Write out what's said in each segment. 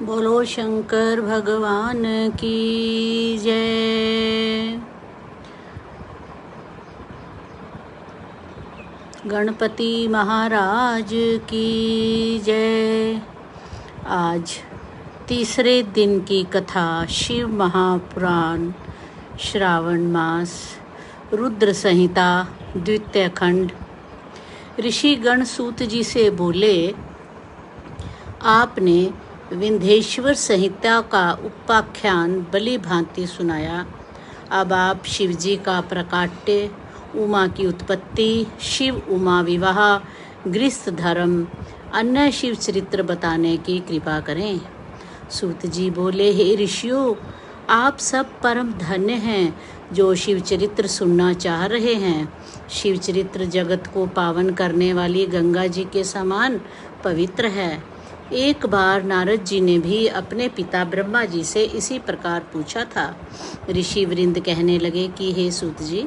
बोलो शंकर भगवान की जय। गणपति महाराज की जय। आज तीसरे दिन की कथा शिव महापुराण श्रावण मास रुद्र संहिता द्वितीय खंड। ऋषि गण सूत जी से बोले, आपने विंध्येश्वर संहिता का उपाख्यान भली भांति सुनाया। अब आप शिवजी का प्राकट्य, उमा की उत्पत्ति, शिव उमा विवाह, गृहस्थ धर्म, अन्य शिव चरित्र बताने की कृपा करें। सूत जी बोले, हे ऋषियों, आप सब परम धन्य हैं जो शिव चरित्र सुनना चाह रहे हैं। शिव चरित्र जगत को पावन करने वाली गंगा जी के समान पवित्र है। एक बार नारद जी ने भी अपने पिता ब्रह्मा जी से इसी प्रकार पूछा था। ऋषि वृंद कहने लगे कि हे सूत जी,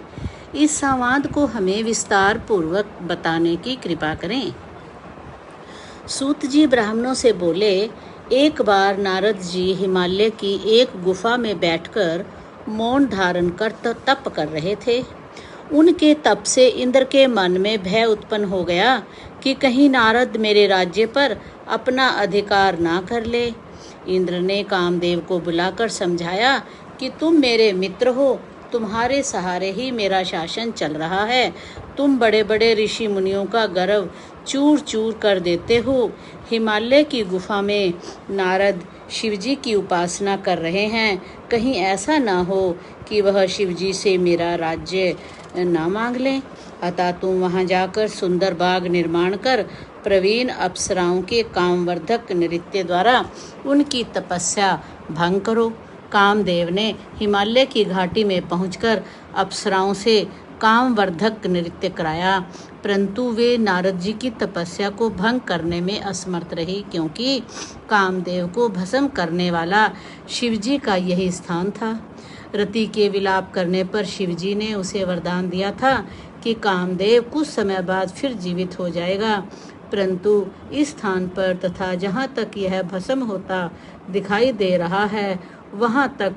इस संवाद को हमें विस्तार पूर्वक बताने की कृपा करें। सूत जी ब्राह्मणों से बोले, एक बार नारद जी हिमालय की एक गुफा में बैठकर मौन धारण कर तप कर रहे थे। उनके तप से इंद्र के मन में भय उत्पन्न हो गया कि कहीं नारद मेरे राज्य पर अपना अधिकार ना कर ले। इंद्र ने कामदेव को बुलाकर समझाया कि तुम मेरे मित्र हो, तुम्हारे सहारे ही मेरा शासन चल रहा है। तुम बड़े बड़े ऋषि मुनियों का गर्व चूर चूर कर देते हो। हिमालय की गुफा में नारद शिवजी की उपासना कर रहे हैं। कहीं ऐसा ना हो कि वह शिवजी से मेरा राज्य ना मांग लें। अतः तुम वहां जाकर सुंदर बाग निर्माण कर प्रवीण अप्सराओं के कामवर्धक नृत्य द्वारा उनकी तपस्या भंग करो। कामदेव ने हिमालय की घाटी में पहुंचकर अप्सराओं से कामवर्धक नृत्य कराया, परंतु वे नारद जी की तपस्या को भंग करने में असमर्थ रही, क्योंकि कामदेव को भस्म करने वाला शिवजी का यही स्थान था। रति के विलाप करने पर शिवजी ने उसे वरदान दिया था कि कामदेव कुछ समय बाद फिर जीवित हो जाएगा, परंतु इस स्थान पर तथा जहाँ तक यह भस्म होता दिखाई दे रहा है वहाँ तक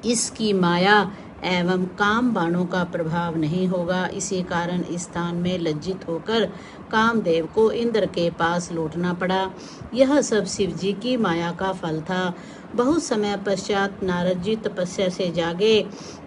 इसकी माया एवं काम बाणों का प्रभाव नहीं होगा। इसी कारण इस स्थान में लज्जित होकर कामदेव को इंद्र के पास लौटना पड़ा। यह सब शिवजी की माया का फल था। बहुत समय पश्चात नारद जी तपस्या से जागे,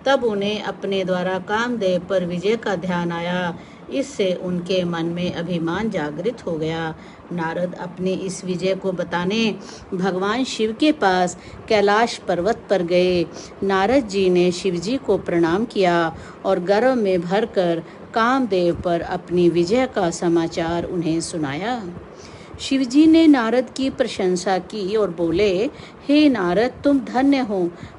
तब उन्हें अपने द्वारा कामदेव पर विजय का ध्यान आया। इससे उनके मन में अभिमान जागृत हो गया। नारद अपने इस विजय को बताने भगवान शिव के पास कैलाश पर्वत पर गए। नारद जी ने शिवजी को प्रणाम किया और गर्व में भरकर कामदेव पर अपनी विजय का समाचार उन्हें सुनाया। शिवजी ने नारद की प्रशंसा की और बोले, हे नारद, तुम धन्य हो,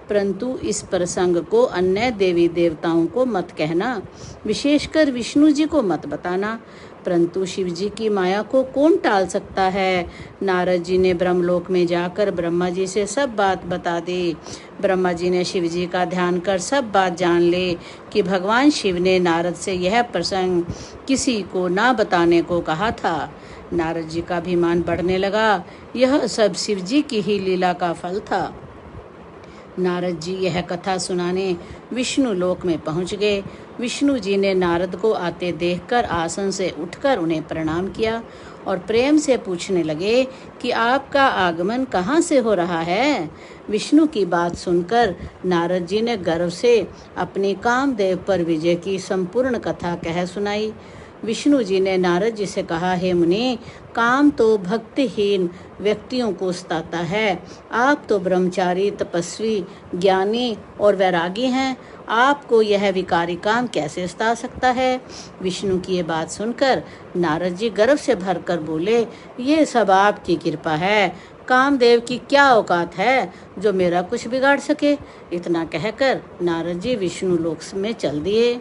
परंतु इस प्रसंग को अन्य देवी देवताओं को मत कहना, विशेषकर विष्णु जी को मत बताना। परंतु शिवजी की माया को कौन टाल सकता है। नारद जी ने ब्रह्मलोक में जाकर ब्रह्मा जी से सब बात बता दी। ब्रह्मा जी ने शिवजी का ध्यान कर सब बात जान ले कि भगवान शिव ने नारद से यह प्रसंग किसी को ना बताने को कहा था। नारद जी का अभिमान बढ़ने लगा। यह सब शिवजी की ही लीला का फल था। नारद जी यह कथा सुनाने विष्णु लोक में पहुंच गए। विष्णु जी ने नारद को आते देखकर आसन से उठकर उन्हें प्रणाम किया और प्रेम से पूछने लगे कि आपका आगमन कहाँ से हो रहा है। विष्णु की बात सुनकर नारद जी ने गर्व से अपनी कामदेव पर विजय की संपूर्ण कथा कह सुनाई। विष्णु जी ने नारद जी से कहा, हे मुनि, काम तो भक्तिहीन व्यक्तियों को सताता है। आप तो ब्रह्मचारी, तपस्वी, ज्ञानी और वैरागी हैं। आपको यह विकारी काम कैसे सता सकता है। विष्णु की ये बात सुनकर नारद जी गर्व से भरकर बोले, ये सब आपकी कृपा है। कामदेव की क्या औकात है जो मेरा कुछ बिगाड़ सके। इतना कहकर नारद जी विष्णु लोक में चल दिए।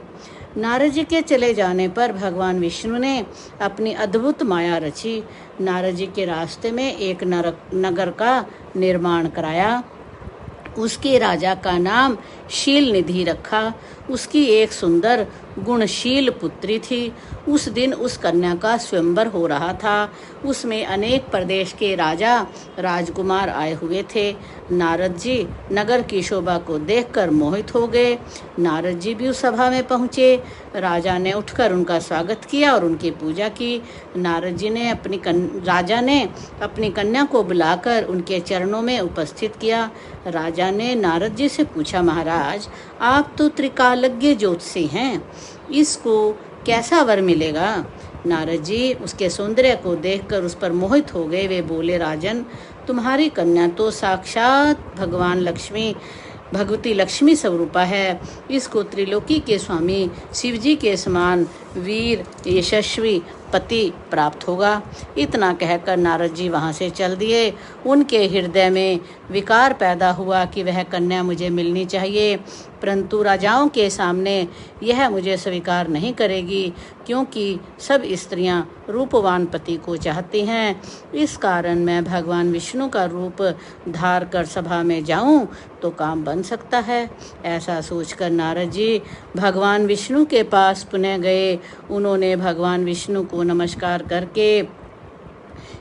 नारद जी के चले जाने पर भगवान विष्णु ने अपनी अद्भुत माया रची। नारद जी के रास्ते में एक नगर का निर्माण कराया। उसके राजा का नाम शील निधि रखा। उसकी एक सुंदर गुणशील पुत्री थी। उस दिन उस कन्या का स्वयंवर हो रहा था। उसमें अनेक प्रदेश के राजा राजकुमार आए हुए थे। नारद जी नगर की शोभा को देखकर मोहित हो गए। नारद जी भी उस सभा में पहुँचे। राजा ने उठकर उनका स्वागत किया और उनकी पूजा की। राजा ने अपनी कन्या को बुलाकर उनके चरणों में उपस्थित किया। राजा ने नारद जी से पूछा, महाराज, आप तो त्रिकालज्ञ ज्योतिषी हैं, इसको कैसा वर मिलेगा? नारद जी उसके सौंदर्य को देखकर उस पर मोहित हो गए। वे बोले, राजन, तुम्हारी कन्या तो साक्षात भगवती लक्ष्मी स्वरूपा है। इसको त्रिलोकी के स्वामी शिव जी के समान वीर यशस्वी पति प्राप्त होगा। इतना कहकर नारद जी वहाँ से चल दिए। उनके हृदय में विकार पैदा हुआ कि वह कन्या मुझे मिलनी चाहिए, परंतु राजाओं के सामने यह मुझे स्वीकार नहीं करेगी, क्योंकि सब स्त्रियां रूपवान पति को चाहती हैं। इस कारण मैं भगवान विष्णु का रूप धार कर सभा में जाऊं तो काम बन सकता है। ऐसा सोचकर नारद जी भगवान विष्णु के पास पुनः गए। उन्होंने भगवान विष्णु को नमस्कार करके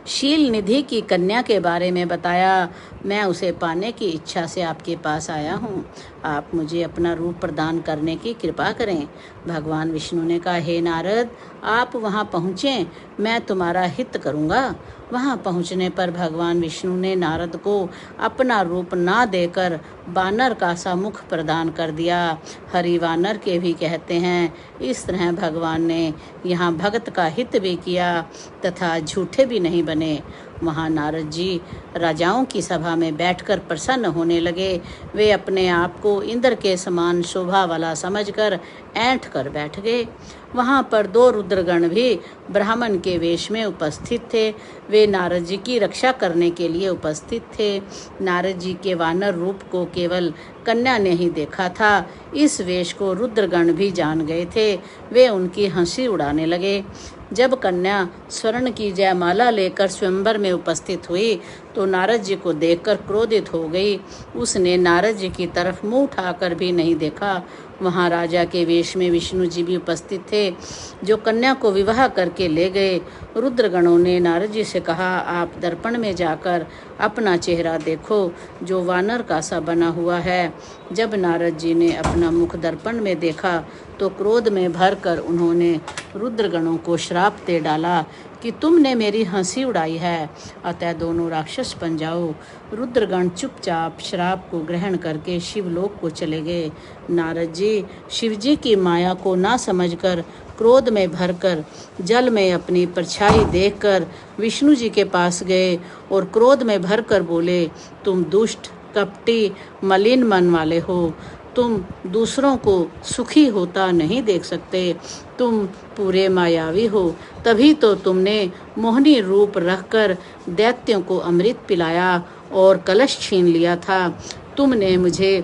शील निधि की कन्या के बारे में बताया। मैं उसे पाने की इच्छा से आपके पास आया हूँ। आप मुझे अपना रूप प्रदान करने की कृपा करें। भगवान विष्णु ने कहा, हे नारद, आप वहाँ पहुँचें, मैं तुम्हारा हित करूँगा। वहाँ पहुँचने पर भगवान विष्णु ने नारद को अपना रूप ना देकर वानर का सा मुख प्रदान कर दिया। हरि वानर के भी कहते हैं। इस तरह भगवान ने यहाँ भगत का हित भी किया तथा झूठे भी नहीं बने। वहाँ नारद जी राजाओं की सभा में बैठकर प्रसन्न होने लगे। वे अपने आप को इंद्र के समान शोभा वाला समझकर ऐंठ कर बैठ गए। वहाँ पर 2 रुद्रगण भी ब्राह्मण के वेश में उपस्थित थे। वे नारद जी की रक्षा करने के लिए उपस्थित थे। नारद जी के वानर रूप को केवल कन्या ने ही देखा था। इस वेश को रुद्रगण भी जान गए थे। वे उनकी हंसी उड़ाने लगे। जब कन्या स्वर्ण की जयमाला लेकर स्वयंवर में उपस्थित हुई तो नारद जी को देखकर क्रोधित हो गई। उसने नारद जी की तरफ मुंह उठाकर भी नहीं देखा। वहाँ राजा के वेश में विष्णु जी भी उपस्थित थे, जो कन्या को विवाह करके ले गए। रुद्रगणों ने नारद जी से कहा, आप दर्पण में जाकर अपना चेहरा देखो, जो वानर का सा बना हुआ है। जब नारद जी ने अपना मुख दर्पण में देखा तो क्रोध में भरकर उन्होंने रुद्रगणों को श्राप दे डाला कि तुमने मेरी हंसी उड़ाई है, अतः दोनों राक्षस बन जाओ। रुद्रगण चुपचाप श्राप को ग्रहण करके शिवलोक को चले गए। नारद जी शिवजी की माया को ना समझकर क्रोध में भरकर जल में अपनी परछाई देखकर विष्णु जी के पास गए और क्रोध में भरकर बोले, तुम दुष्ट, कपटी, मलिन मन वाले हो। तुम दूसरों को सुखी होता नहीं देख सकते। तुम पूरे मायावी हो। तभी तो तुमने मोहनी रूप रखकर दैत्यों को अमृत पिलाया और कलश छीन लिया था। तुमने मुझे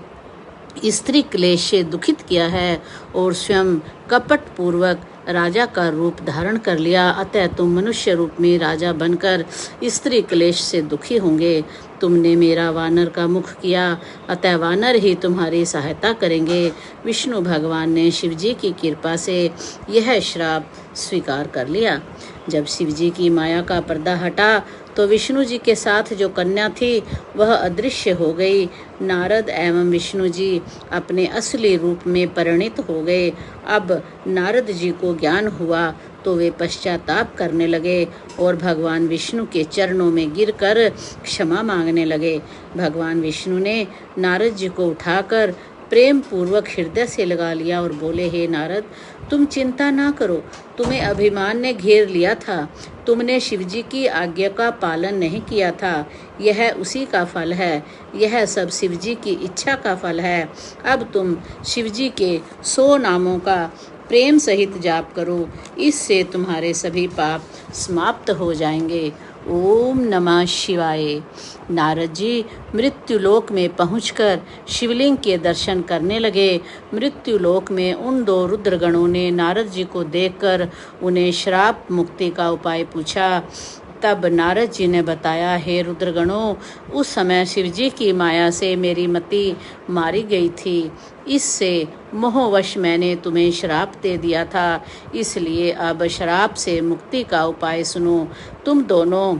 स्त्री क्लेश से दुखित किया है और स्वयं कपट पूर्वक राजा का रूप धारण कर लिया। अतः तुम मनुष्य रूप में राजा बनकर स्त्री क्लेश से दुखी होंगे। तुमने मेरा वानर का मुख किया, अतः वानर ही तुम्हारी सहायता करेंगे। विष्णु भगवान ने शिवजी की कृपा से यह श्राप स्वीकार कर लिया। जब शिवजी की माया का पर्दा हटा तो विष्णु जी के साथ जो कन्या थी वह अदृश्य हो गई। नारद एवं विष्णु जी अपने असली रूप में परिणित हो गए। अब नारद जी को ज्ञान हुआ तो वे पश्चाताप करने लगे और भगवान विष्णु के चरणों में गिरकर क्षमा मांगने लगे। भगवान विष्णु ने नारद जी को उठाकर प्रेम पूर्वक हृदय से लगा लिया और बोले, हे नारद, तुम चिंता ना करो। तुम्हें अभिमान ने घेर लिया था। तुमने शिवजी की आज्ञा का पालन नहीं किया था। यह उसी का फल है। यह सब शिवजी की इच्छा का फल है। अब तुम शिवजी के 100 नामों का प्रेम सहित जाप करो। इससे तुम्हारे सभी पाप समाप्त हो जाएंगे। ओम नमः शिवाय। नारद जी मृत्युलोक में पहुंचकर शिवलिंग के दर्शन करने लगे। मृत्युलोक में उन 2 रुद्रगणों ने नारद जी को देखकर उन्हें श्राप मुक्ति का उपाय पूछा। तब नारद जी ने बताया, हे रुद्रगणों, उस समय शिवजी की माया से मेरी मति मारी गई थी। इससे मोहवश मैंने तुम्हें श्राप दे दिया था। इसलिए अब श्राप से मुक्ति का उपाय सुनो। तुम दोनों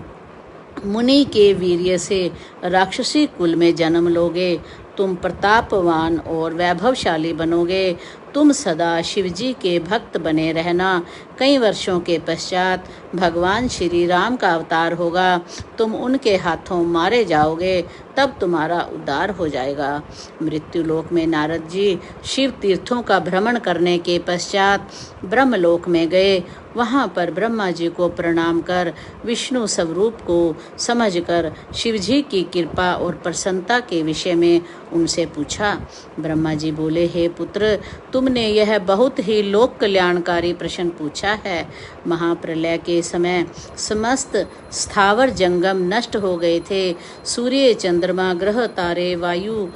मुनि के वीर्य से राक्षसी कुल में जन्म लोगे। तुम प्रतापवान और वैभवशाली बनोगे। तुम सदा शिवजी के भक्त बने रहना। कई वर्षों के पश्चात भगवान श्री राम का अवतार होगा। तुम उनके हाथों मारे जाओगे, तब तुम्हारा उद्धार हो जाएगा। मृत्युलोक में नारद जी शिव तीर्थों का भ्रमण करने के पश्चात ब्रह्मलोक में गए। वहाँ पर ब्रह्मा जी को प्रणाम कर विष्णु स्वरूप को समझकर शिवजी की कृपा और प्रसन्नता के विषय में उनसे पूछा। ब्रह्मा जी बोले, हे पुत्र, तुमने यह बहुत ही लोक कल्याणकारी प्रश्न पूछा है। महाप्रलय के समय समस्त स्थावर जंगम नष्ट हो गए थे। सूर्य, चंद्रमा, ग्रह, तारे, वायु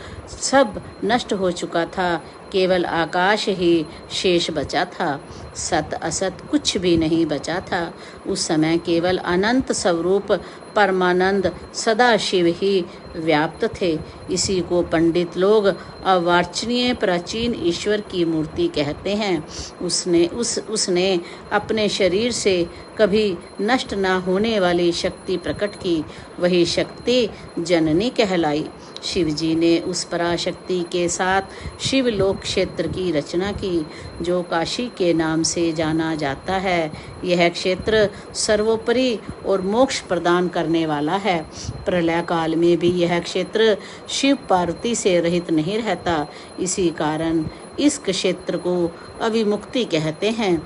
सब नष्ट हो चुका था। केवल आकाश ही शेष बचा था। सत असत कुछ भी नहीं बचा था। उस समय केवल अनंत स्वरूप परमानंद सदाशिव ही व्याप्त थे। इसी को पंडित लोग अवार्चनीय प्राचीन ईश्वर की मूर्ति कहते हैं। उसने अपने शरीर से कभी नष्ट न होने वाली शक्ति प्रकट की। वही शक्ति जननी कहलाई। शिवजी ने उस पराशक्ति के साथ शिवलोक क्षेत्र की रचना की, जो काशी के नाम से जाना जाता है। यह क्षेत्र सर्वोपरि और मोक्ष प्रदान करने वाला है। प्रलय काल में भी यह क्षेत्र शिव पार्वती से रहित नहीं रहता। इसी कारण इस क्षेत्र को अविमुक्ति कहते हैं।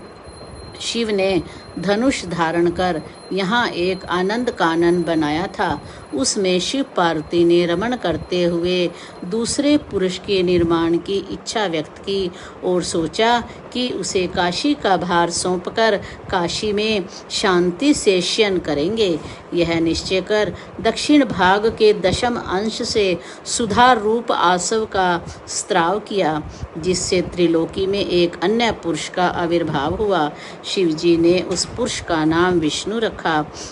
शिव ने धनुष धारण कर यहाँ एक आनंद कानन बनाया था। उसमें शिव पार्वती ने रमण करते हुए दूसरे पुरुष के निर्माण की इच्छा व्यक्त की और सोचा कि उसे काशी का भार सौंपकर काशी में शांति से शयन करेंगे। यह निश्चय कर दक्षिण भाग के दशम अंश से सुधा रूप आसव का स्त्राव किया, जिससे त्रिलोकी में एक अन्य पुरुष का आविर्भाव हुआ। शिवजी ने उस पुरुष का नाम विष्णु रखा।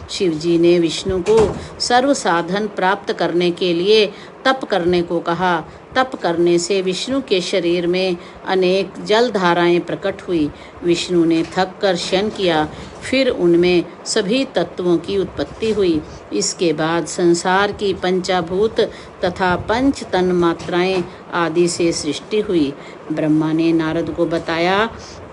शिवजी ने विष्णु को सर्व साधन प्राप्त करने के लिए तप करने को कहा। तप करने से विष्णु के शरीर में अनेक जल धाराएं प्रकट हुई। विष्णु ने थक कर शयन किया। फिर उनमें सभी तत्वों की उत्पत्ति हुई। इसके बाद संसार की पंचाभूत तथा पंच तन मात्राएं आदि से सृष्टि हुई। ब्रह्मा ने नारद को बताया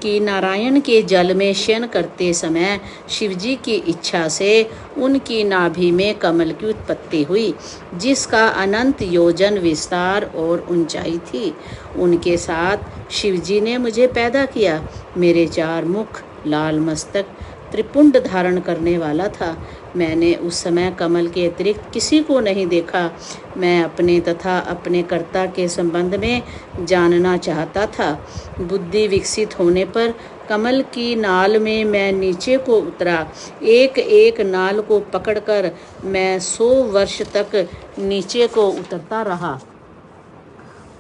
कि नारायण के जल में शयन करते समय शिवजी की इच्छा से उनकी नाभि में कमल की उत्पत्ति हुई, जिसका अनंत योजन विस्तार और ऊंचाई थी। उनके साथ शिवजी ने मुझे पैदा किया। मेरे चार मुख, लाल मस्तक, त्रिपुंड धारण करने वाला था। मैंने उस समय कमल के अतिरिक्त किसी को नहीं देखा। मैं अपने तथा अपने कर्ता के संबंध में जानना चाहता था। बुद्धि विकसित होने पर कमल की नाल में मैं नीचे को उतरा। एक एक नाल को पकड़कर मैं 100 वर्ष तक नीचे को उतरता रहा,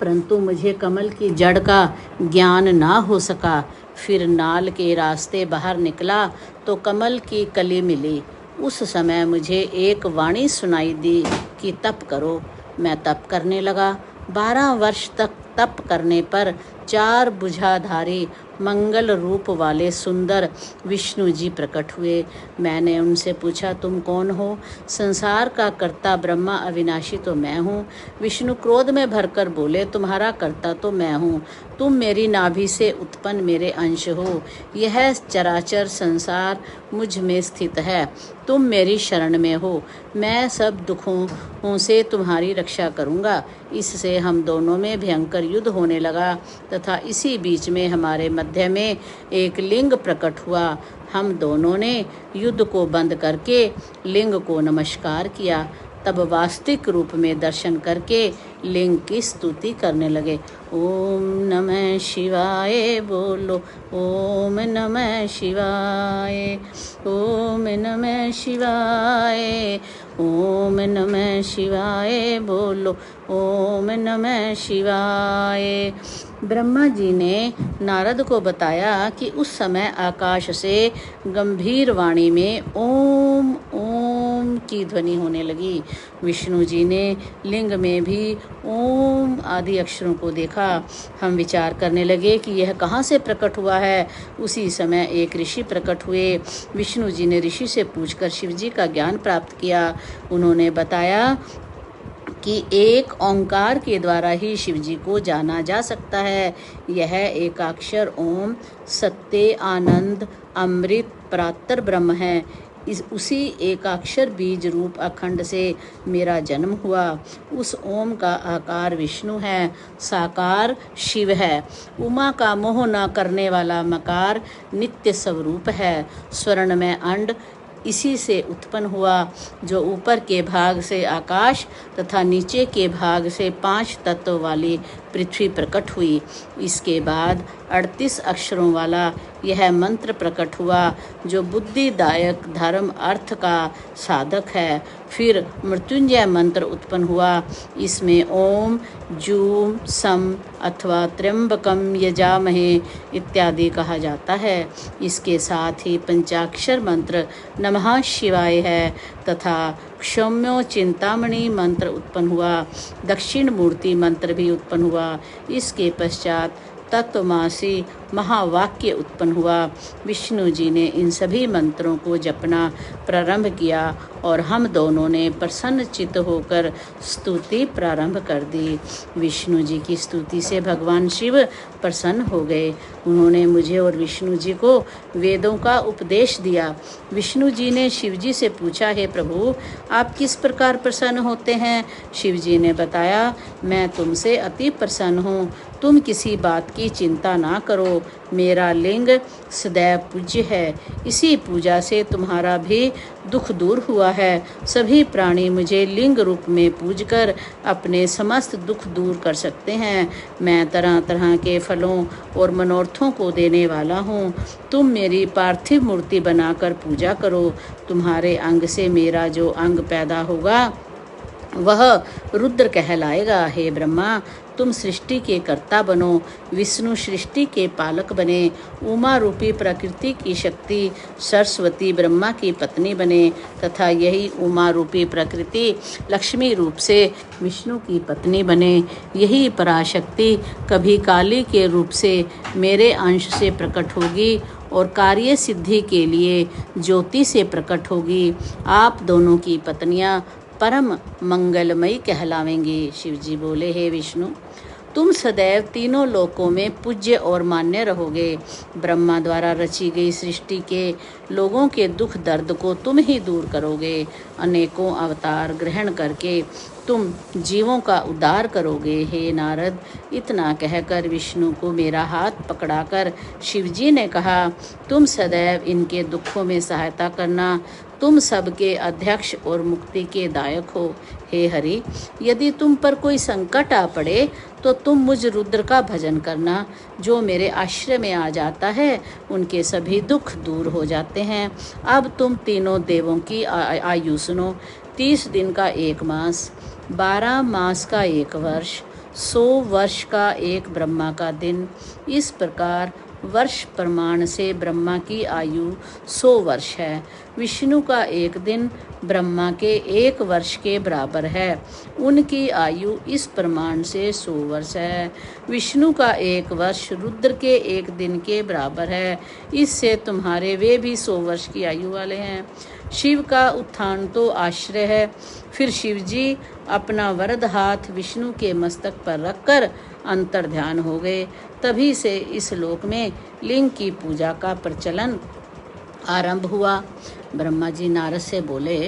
परंतु मुझे कमल की जड़ का ज्ञान ना हो सका। फिर नाल के रास्ते बाहर निकला तो कमल की कली मिली। उस समय मुझे एक वाणी सुनाई दी कि तप करो। मैं तप करने लगा। 12 वर्ष तक तप करने पर 4 भुजाधारी मंगल रूप वाले सुंदर विष्णु जी प्रकट हुए। मैंने उनसे पूछा, तुम कौन हो? संसार का कर्ता ब्रह्मा अविनाशी तो मैं हूँ। विष्णु क्रोध में भरकर बोले, तुम्हारा कर्ता तो मैं हूँ। तुम मेरी नाभि से उत्पन्न मेरे अंश हो। यह चराचर संसार मुझ में स्थित है। तुम मेरी शरण में हो। मैं सब दुखों से तुम्हारी रक्षा करूँगा। इससे हम दोनों में भयंकर युद्ध होने लगा तथा इसी बीच में हमारे मध्य में एक लिंग प्रकट हुआ। हम दोनों ने युद्ध को बंद करके लिंग को नमस्कार किया। तब वास्तविक रूप में दर्शन करके लिंग की स्तुति करने लगे। ओम नमः शिवाय बोलो, ओम नमः शिवाय, ओम नमः शिवाय, ओम नमः शिवाय बोलो, ओम नमः शिवाय। ब्रह्मा जी ने नारद को बताया कि उस समय आकाश से गंभीर वाणी में ओम ओम की ध्वनि होने लगी। विष्णु जी ने लिंग में भी ओम आदि अक्षरों को देखा। हम विचार करने लगे कि यह कहाँ से प्रकट हुआ है। उसी समय एक ऋषि प्रकट हुए। विष्णु जी ने ऋषि से पूछकर शिव जी का ज्ञान प्राप्त किया। उन्होंने बताया कि एक ओंकार के द्वारा ही शिव जी को जाना जा सकता है। यह एकाक्षर ओम सत्य आनंद अमृत परात्पर ब्रह्म है। उसी एकाक्षर बीज रूप अखंड से मेरा जन्म हुआ। उस ओम का आकार विष्णु है, साकार शिव है। उमा का मोह न करने वाला मकार नित्य स्वरूप है। स्वर्ण में अंड इसी से उत्पन्न हुआ, जो ऊपर के भाग से आकाश तथा नीचे के भाग से 5 तत्व वाली पृथ्वी प्रकट हुई। इसके बाद 38 अक्षरों वाला यह मंत्र प्रकट हुआ, जो बुद्धिदायक धर्म अर्थ का साधक है। फिर मृत्युंजय मंत्र उत्पन्न हुआ। इसमें ओम जूम सम अथवा त्र्यंबकम यजामहे इत्यादि कहा जाता है। इसके साथ ही पंचाक्षर मंत्र नमः शिवाय है तथा क्षम्यो चिंतामणि मंत्र उत्पन्न हुआ। दक्षिण मूर्ति मंत्र भी उत्पन्न हुआ। इसके पश्चात तत्वमासी महावाक्य उत्पन्न हुआ। विष्णु जी ने इन सभी मंत्रों को जपना प्रारंभ किया और हम दोनों ने प्रसन्न चित्त होकर स्तुति प्रारंभ कर दी। विष्णु जी की स्तुति से भगवान शिव प्रसन्न हो गए। उन्होंने मुझे और विष्णु जी को वेदों का उपदेश दिया। विष्णु जी ने शिव जी से पूछा, हे प्रभु, आप किस प्रकार प्रसन्न होते हैं? शिव जी ने बताया, मैं तुमसे अति प्रसन्न हूँ। तुम किसी बात की चिंता ना करो। मेरा लिंग सदैव पूज्य है। इसी पूजा से तुम्हारा भी दुख दूर हुआ है। सभी प्राणी मुझे लिंग रूप में पूजकर अपने समस्त दुख दूर कर सकते हैं। मैं तरह तरह के फलों और मनोरथों को देने वाला हूँ। तुम मेरी पार्थिव मूर्ति बनाकर पूजा करो। तुम्हारे अंग से मेरा जो अंग पैदा होगा वह रुद्र कहलाएगा। हे ब्रह्मा, तुम सृष्टि के कर्ता बनो। विष्णु सृष्टि के पालक बने। उमा रूपी प्रकृति की शक्ति सरस्वती ब्रह्मा की पत्नी बने तथा यही उमा रूपी प्रकृति लक्ष्मी रूप से विष्णु की पत्नी बने। यही पराशक्ति कभी काली के रूप से मेरे अंश से प्रकट होगी और कार्य सिद्धि के लिए ज्योति से प्रकट होगी। आप दोनों की पत्नियां परम मंगलमयी कहलावेंगी। शिव जी बोले, हे विष्णु, तुम सदैव तीनों लोकों में पूज्य और मान्य रहोगे। ब्रह्मा द्वारा रची गई सृष्टि के लोगों के दुख दर्द को तुम ही दूर करोगे। अनेकों अवतार ग्रहण करके तुम जीवों का उद्धार करोगे। हे नारद, इतना कहकर विष्णु को मेरा हाथ पकड़ाकर शिवजी ने कहा, तुम सदैव इनके दुखों में सहायता करना। तुम सबके अध्यक्ष और मुक्ति के दायक हो। हे हरि, यदि तुम पर कोई संकट आ पड़े तो तुम मुझ रुद्र का भजन करना। जो मेरे आश्रय में आ जाता है उनके सभी दुख दूर हो जाते हैं। अब तुम तीनों देवों की आयु सुनो। 30 दिन का 1 मास, 12 मास का 1 वर्ष, 100 वर्ष का 1 ब्रह्मा का दिन। इस प्रकार वर्ष प्रमाण से ब्रह्मा की आयु 100 वर्ष है। विष्णु का 1 दिन ब्रह्मा के 1 वर्ष के बराबर है। उनकी आयु इस प्रमाण से 100 वर्ष है। विष्णु का 1 वर्ष रुद्र के 1 दिन के बराबर है। इससे तुम्हारे वे भी 100 वर्ष की आयु वाले हैं। शिव का उत्थान तो आश्रय है। फिर शिव जी अपना वरद हाथ विष्णु के मस्तक पर रखकर अंतर ध्यान हो गए। तभी से इस लोक में लिंग की पूजा का प्रचलन आरंभ हुआ। ब्रह्मा जी नारद से बोले,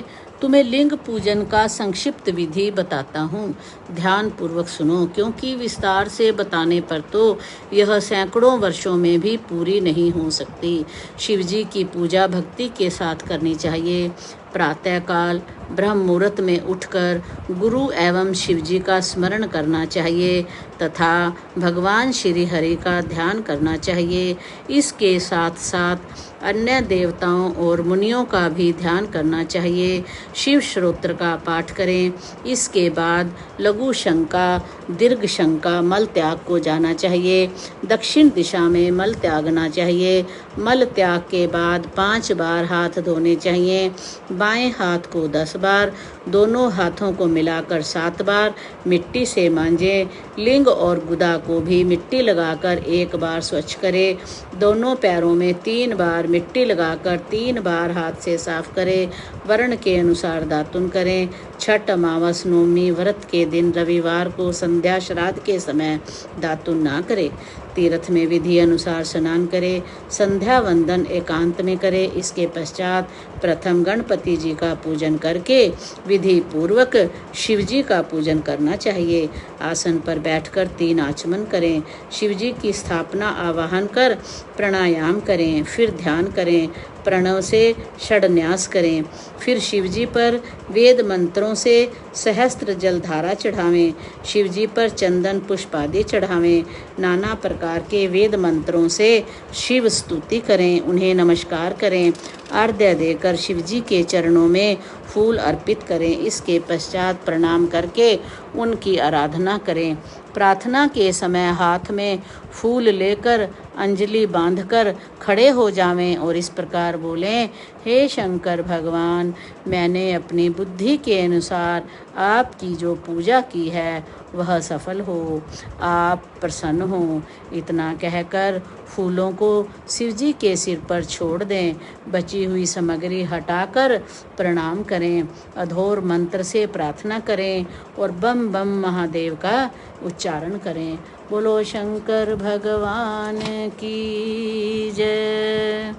तुम्हें लिंग पूजन का संक्षिप्त विधि बताता हूँ, ध्यान पूर्वक सुनो, क्योंकि विस्तार से बताने पर तो यह सैकड़ों वर्षों में भी पूरी नहीं हो सकती। शिवजी की पूजा भक्ति के साथ करनी चाहिए। प्रातःकाल ब्रह्म मुहूर्त में उठकर गुरु एवं शिवजी का स्मरण करना चाहिए तथा भगवान श्री हरि का ध्यान करना चाहिए। इसके साथ साथ अन्य देवताओं और मुनियों का भी ध्यान करना चाहिए। शिव स्तोत्र का पाठ करें। इसके बाद लघु शंका, दीर्घ शंका, मल त्याग को जाना चाहिए। दक्षिण दिशा में मल त्यागना चाहिए। मल त्याग के बाद 5 बार हाथ धोने चाहिए। बाएं हाथ को 10 बार, दोनों हाथों को मिलाकर 7 बार मिट्टी से मांजें। लिंग और गुदा को भी मिट्टी लगाकर 1 बार स्वच्छ करें। दोनों पैरों में 3 बार मिट्टी लगाकर 3 बार हाथ से साफ करें। वर्ण के अनुसार दातुन करें। छठ, अमावस, नवमी व्रत के दिन रविवार को संध्या श्राद्ध के समय दातुन ना करें। तीर्थ में विधि अनुसार स्नान करें। संध्या वंदन एकांत में करें। इसके पश्चात प्रथम गणपति जी का पूजन करके विधि पूर्वक शिव जी का पूजन करना चाहिए। आसन पर बैठकर 3 आचमन करें। शिव जी की स्थापना आवाहन कर प्राणायाम करें। फिर ध्यान करें। प्रणव से षड्न्यास करें। फिर शिवजी पर वेद मंत्रों से सहस्त्र जलधारा चढ़ावें। शिवजी पर चंदन पुष्प आदि चढ़ावें। नाना प्रकार के वेद मंत्रों से शिव स्तुति करें। उन्हें नमस्कार करें। अर्घ्य देकर शिवजी के चरणों में फूल अर्पित करें। इसके पश्चात प्रणाम करके उनकी आराधना करें। प्रार्थना के समय हाथ में फूल लेकर अंजलि बांधकर खड़े हो जावें और इस प्रकार बोलें, हे शंकर भगवान, मैंने अपनी बुद्धि के अनुसार आपकी जो पूजा की है वह सफल हो, आप प्रसन्न हो। इतना कहकर फूलों को शिवजी के सिर पर छोड़ दें। बची हुई सामग्री हटाकर प्रणाम करें। अधोर मंत्र से प्रार्थना करें और बम बम महादेव का उच्चारण करें। बोलो शंकर भगवान की जय।